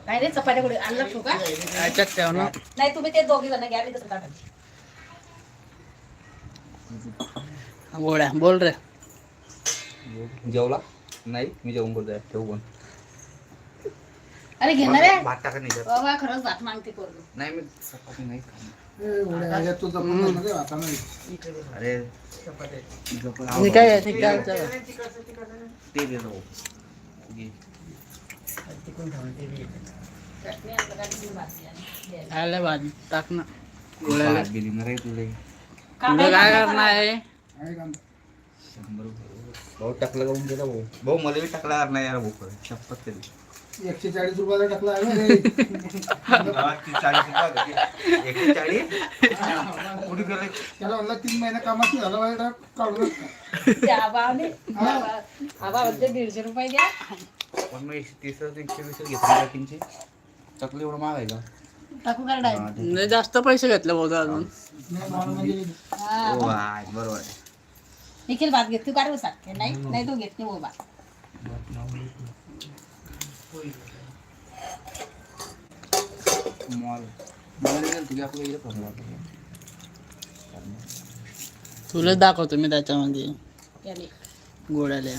काय रे चपात्या कुठे आणलं ठेवू का? याच्यात ठेव ना. नाही तुम्ही ते दोघी जण घ्या मी तसं टाकायचं. गोळ्या बोल रे. जेवला नाही मी जेवून बोलतोय ठेवू पण अरे घेणार आहे भात टाका नाही बाबा खरंच भात मागते पोरगं. नाही मी चपाती नाही खाणार. अरे मी काय आहे, ठीक आहे, चला. ते दे दो चटणी आणलं का तुम्ही भात घ्या. आले भात टाक ना. गोळ्याला भात बिली ना रे तुले तुला काय करणार आहे? 100 रुपये भाऊ टाकला जाऊन गेला भाऊ भाऊ मला बी टाकला नाही यार भाऊ शपथ तरी 140 रुपयाला टाकला आहे 140 कुठे गेले त्याला म्हणलं 3 महिना कामाची झालं पाहिजे काढून त्या आबाने आबा म्हणते 150 रुपये द्या. पण मग 130 120 घेतले किंची चकली एवढं महाग आहे का टाकू करडाय. नाही जास्त पैसे घेतले बहुधा अजून. हो आहे बरोबर आहे निखिल भात घेत तू काढू सांग नाही नाही तू घेत नाही बाबा. मॉल मला तुझी आपल्या इकडे फसला तुला दाखवतो मी त्याच्यामध्ये याने गोळ्याला.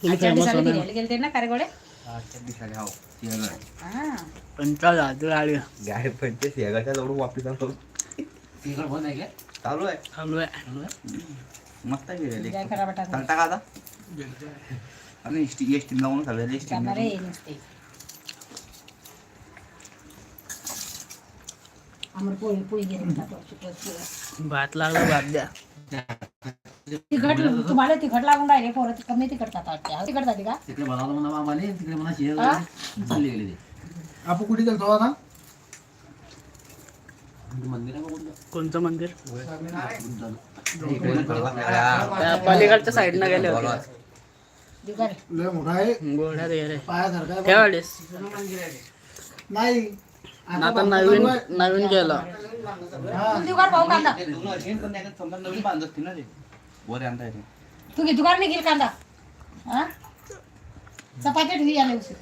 आजच्या दिवसाला फिरायला गेलते ना कारेगोडे. आजच्या दिवसाला हो सिंहगड हा 50,000 आली गाडी पण ते सिंहगडच्या जवळ वापस आलो सिंहगड बंद आहे का चालू आहे चालू आहे. मस्त आहे फिरायला काय खराब टाकून चालता का आता आणि एसटी लावून चालू एसटी जाणार आहे नुसते. आम्हाला पोळी पोळी गेली भात लागला भात द्या. तिखट तुम्हाला तिखट लागून राहिले पोरं कमी तिखट खातात वाटते. तिखट झाली का तिकडे बनवलं म्हणा मामाने तिकडे म्हणा हा? सिंहगड चालली गेली आपण कुठे गेलतो आता मंदिर आहे बघून कोणतं मंदिर? इकडे त्या पलीकडच्या साईडनं गेले होते. दुकान लय मोठा आहे गोळ्या रे रे पायासारखा आहे. ठेवालीस नाही आता नवीन केलं. दुकान पाहू कांदा नवीन बांधत असतील ना ते वर आणता येते तू घे दुकान नाही घेईल कांदा. हा चपात्या ठेवी आले उशीर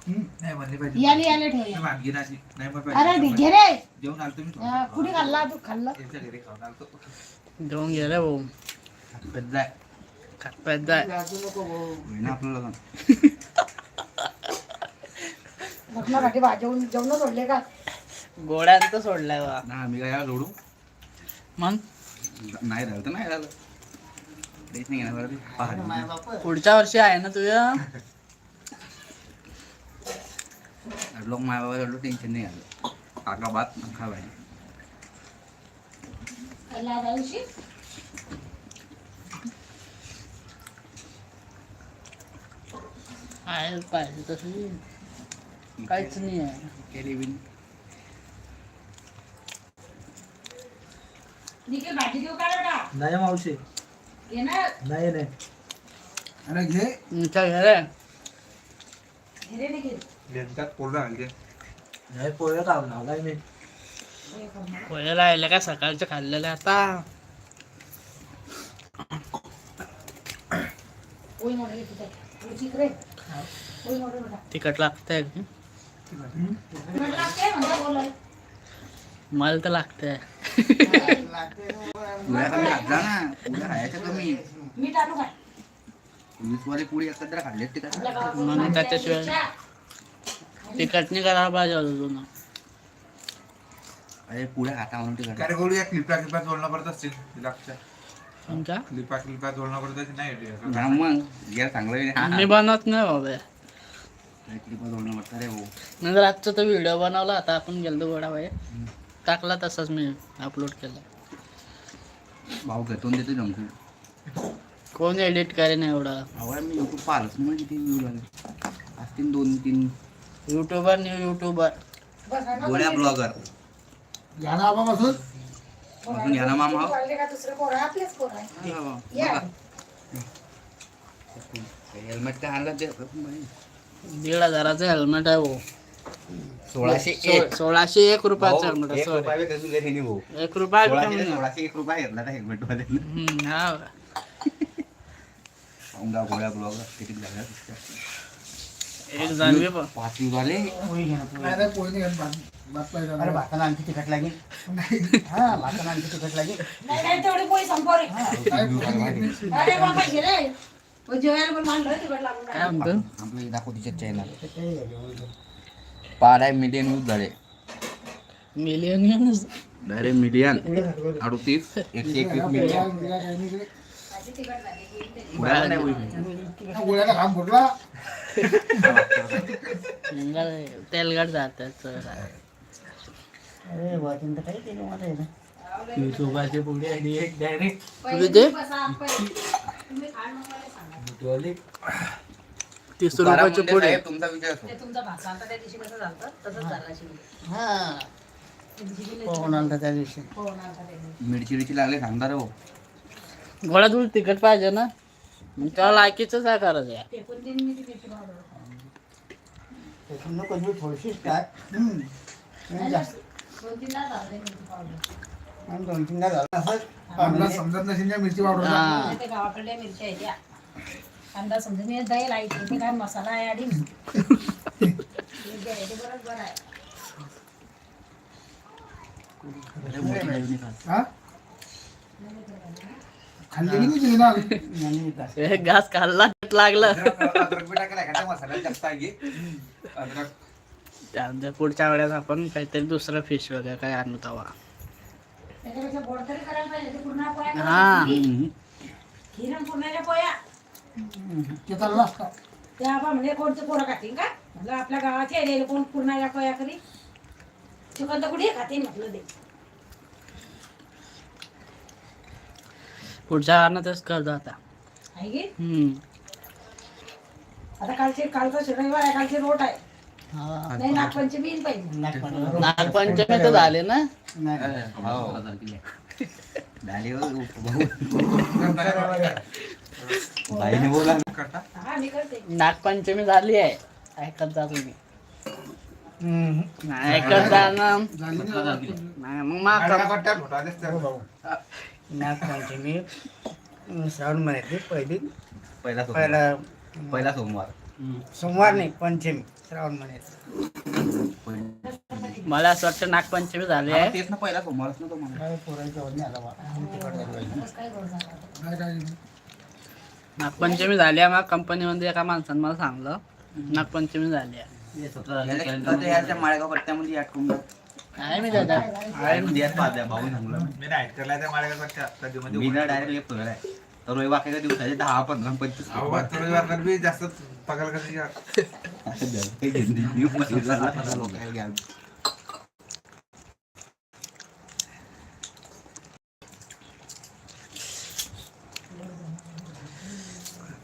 नाही म्हणले पाहिजे याले याले ठेवी. भातगिराची नाही मग अरे घे रे जेवण आलतो मी हा, कुठे खाल्ला तू खाल्लं त्यांच्या घरी खाऊन आलतो घेऊन गेले भाऊ. पेद्दाय खात जाय. लाजू नको भाऊ. होईना आपल्याला लग्नासाठी जेवण सोडले का गोळ्यांचं सोडलाय बा. ना आम्ही काय जोडू मग नाही राहिलं तर नाही राहिलं तेच नाही घेणार बरं पहाड पुढच्या वर्षी आहे ना तुझ्या. लोक माय बाबा एवढं टेन्शन नाही आलं काका बात खा बाई खाल्ला आता उशीर. आहे पाहिजे तशी काहीच नाही आहे. केली बिन निखिल भाजी देऊ का बेटा नाही मावशी घे ना नाही नाही अरे घे तुमच्या घरे घे रे निखिल. लेंटात पूर्ण आले नाही पोहे खाऊ लावलाय मी पोहे राहिले का सकाळचे खाल्लेले आता. पोळी मोठी घे तिथे. पोळी चिक रे. पोळी मोठी बेटा. तिखट लागतंय. तिखट लागते म्हणता बोलाय. मला तर लागतंय. पुऱ्या कमी खात जा ना पुऱ्या खायच्या कमी मीठ आणू काय वीसवाले पुढे एकत्र खाल्ले ते आपल्या काय गावात म्हणून त्याच्याशिवाय तिखट नाही करायला पाहिजे अजून. अरे पुढे खाता म्हणून ते काय करू या क्लिपा जोडणं पडत असतील लक्षात तुमच्या क्लिपा जोडणं पडत असेल नाही हा मग यार चांगलं मी बनवत नाही बाबा. क्लिपा जोडणं पडतं रे भाऊ नंतर आजचा तो व्हिडिओ बनवला आता आपण गेलो गोडा बाहेर टाकला तसाच मी अपलोड केला. भाऊ घेतून देतो जमतो कोण एडिट करेन एवढा. अवघड मी यूट्यूब पाहिलंच नाही किती व्ह्यू लागले असतील 2-3 युट्यूबर न्यू युट्यूबर. बस आहे ना. गोळ्या ब्लॉगर घ्या ना आबा बसून बसून घ्या ना मामा वाढले का दुसरे पोरं आहे? आपलेच पोरं आहे. या. हेल्मेट काय आणलं ते 1,500चं हेल्मेट आहे भाऊ. 1601 1601 रुपयाचं हेल्मेट आहे. 1 रुपया बी कधी घेतली नाही भाऊ 1 रुपया 1601 रुपया घेतला त्या हेल्मेट मध्ये हा उंगा गोळ्या ब्लॉग किती झाल्या एक जानवी पण 5 झाले. पोळी घे ना, पोळी. नाही पोळी नाही घेत, भात पाहिजे अरे भाताला आणखी तिखट लागेल. नाही हा भाताला आणखी तिखट लागेल. नाही तेवढी पोळी संपव रे. काय पोळी घेत नाही. अरे बाबा घे रे. मग जेवायला पण मांडलं तिखट लागून काय म्हणतो आपलं दाखव तिच्या चॅनल 12 मिलियन यूज झाले. Million direct million 38 121 million. गोळ्या काही नाही इकडे. तिखट लागेल. गोळ्या नाही होईल. गोळ्याला घाम फुटला. तेलगट जातात अरे वाटून तर काही केलं मला हे ना. हिशोबाचे पुढे आणि एक डायरेक्ट पहिले दे. तुम्ही बसा, तुम्ही खाण नको मला सांगा. 30 रुपयाचे पुढे तुमचा विजय असो. ते तुमचा भाषा आता त्या दिवशी कसं झालं तसंच झालं अशी. हा त्या दिवशी गेले. कोण आलता त्या दिवशी हो ना आता त्या दिवशी. मिरची लागले सांगणार हो. गोळा तुला तिखट पाहिजे ना मग त्याला लायकीच काय करायचं आहे ते पण देईन मी तिथे पावडर. नको थोडीशीच काय नाही जास्त. 2-3 दा झालं मिरची पावडर. 2-3दा झालं असं अंदाज समजत नसेल त्या मिरची पावडर हा नाही ते गावाकडल्या मिरच्या आहेत त्या. कांदा समजा मी दही लाईट ते काय मसाला आहे आणि ते बरोबर आहे. हा खाल्ली की नाही तुम्ही ना हे घास खाल्ला लागलं अद्रक बी टाकायला एखाद्या मसाल्यात जास्त आहे की. अद्रक त्यानंतर पुढच्या वेळेस आपण काहीतरी दुसरं फिश वगैरे काय आणू तवा त्याच्यापेक्षा गोड तरी करायला पाहिजे. ते पूर्ण पोळ्या हा खीर आणि पुरणाच्या पोळ्या ते चाललं असतं. ते आपण म्हणजे कोणते पोरं खातील का म्हटलं आपल्या गावात यायला कोण पुरणाच्या पोळ्या करी चिकन तर कुठे खातील म्हटलं ते. पुढच्या आणतच करतो आता आहे की हम्म आता कालचा रविवार आहे, कालची रोट आहे. हा. नाही नागपंचमी येईल पाहिजे. नागपंचमी तर झाले ना हो. झाली हो. बाईने बोला. करता हा मी करते. नागपंचमी झाली आहे ऐकत जा तुम्ही नाही ऐकत जा ना नाही मग माग कट्ट्यात होता दिसतं. नागपंचमी श्रावण महिन्यातली पहिला सोमवार. सोमवार नाही पंचमी श्रावण महिन्यात. मला असं वाटतं नागपंचमी झाली हा, आहे तेच ना पहिला सोमवारच ना तो मला. काय पोरांच्या वरती आला बा. बस काय गोड झालं. काय काय नागपंचमी झाली आहे मग कंपनीमध्ये एका माणसानं मला सांगलं नागपंचमी झाली आहे याच्या माळेगाव पट्ट्यामध्ये अटकून काय मी दादा भाऊ सांगला. मी नाईट करला त्या माळ्याच्या कधीमध्ये मी ना डायरेक्ट लेफ्ट आहे तर रविवार दिवसाचे 10, 15, 25. अहो रविवार बी जास्त पगार कशी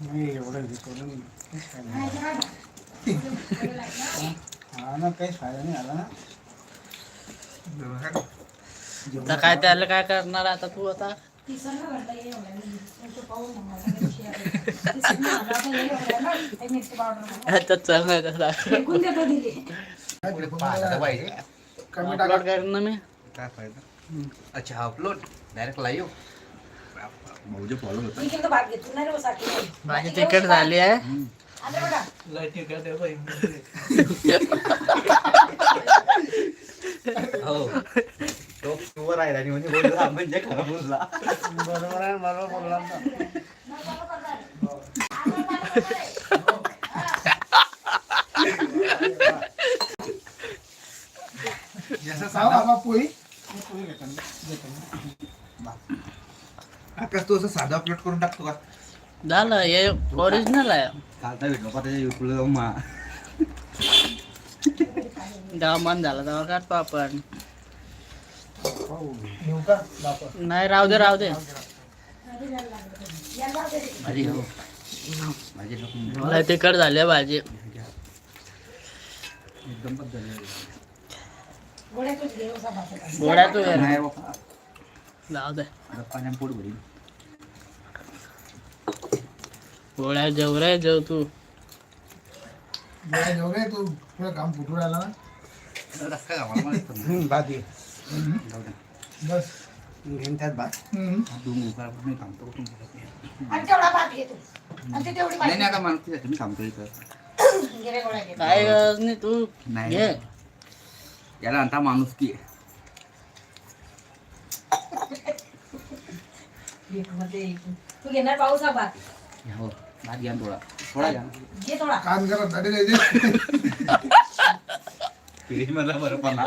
नाही एवढं हे करून हा ना काही फायदा नाही आला ना. आता काय त्याला काय करणार आता तू आता तिसरं घडलं हे एवढ्या मी तो पाहून म्हणाला की तिसरं घडलं आता हे एवढ्या ना हे मिरची पावडर आता चल नाही तसा फेकून देतो दिली. पाहिजे. कमी अपलोड टाका. करणं मी काय फायदा. अच्छा अपलोड डायरेक्ट लाईव्ह. भाऊजे फॉलो होता. मी केलं भात घेतली नाही रे साठी. माझी तिकीट झाली आहे आले बघा. हो तो प्युअर आहे आणि म्हणजे बोलला म्हणजे खरं बोलला. बरोबर आहे बरोबर बोलला जसं साधा साधा पोळी आकाश तू असं साधा अपलोड करून टाकतो का? झालं हे ओरिजिनल आहे कालचा व्हिडिओ का त्याच्या युट्यूबला जाऊन मा जेव्हा मन झालं तेव्हा काढतो आपण घेऊ का बापर नाही राहू दे माझी हो माझी नको. लय तिखट झाली आहे भाजी एकदम बदल गोळ्यातच घे उसा भात. गोड्या तू नाही बाबा. जाऊ दे आता पाण्यात पोट भरील. गोळ्या जेव रे जेव तू जेव रे तू तुला काम फुटू राहिला ना. रस्ता गावाला मला समजलं. भात घे जाऊ दे. बस घेऊन त्यात भात दोन उकाळ मी थांबतो. आणि तेवढा भात घे तू. आणि ती तेवढी नाही पाहिजे. नाही, आता माणूस मी थांबतो इथं. गिऱ्हाईक गोळा घे. काय गरज नाही तू नाही घे. याला म्हणता माणूस की एक मध्ये तू घेणार पाऊस हा भात हो भात घ्या ना थोडा घ्या घे थोडा. काम करत दाढी द्यायची. फ्रीज मधला बरं पण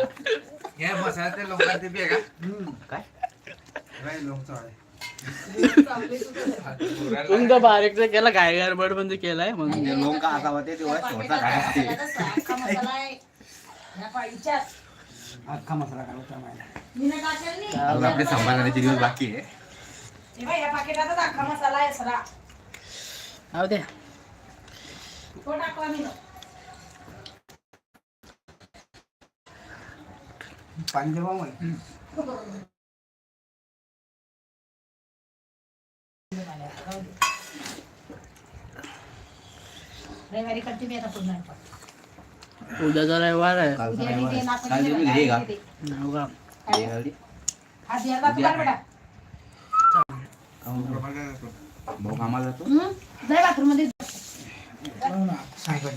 हे मसाल्याचे लोकांचे बी आहे का? काय नाही, लोणचं आहे. तुमचं बारीकचं केलं काय गडबड म्हणजे केलाय म्हणून म्हणजे लोक असावं ते तेव्हा सोडता घालायचे अख्खा मसाला आहे ह्या पाळीच्यात अख्खा मसाला घालूचा माहिती मी नाही टाकेल नी. अजून आपले संभाळण्याचे दिवस बाकी आहे. हे बघ, या पाकिटातच अख्खा मसाला आहे सगळा. हो दे तो टाकू आम्ही. पाणी देवा मग रविवारी करते मी आता पुन्हा. उद्याचा रविवार आहे उद्या आणि ते नाचणी काल दे तुम्ही बेटा, घरी का? दे. हो का? काय? हा द्यायला जातो का बेटा? भाऊ कामाला जातो जाय बाथरूम मध्ये. सांग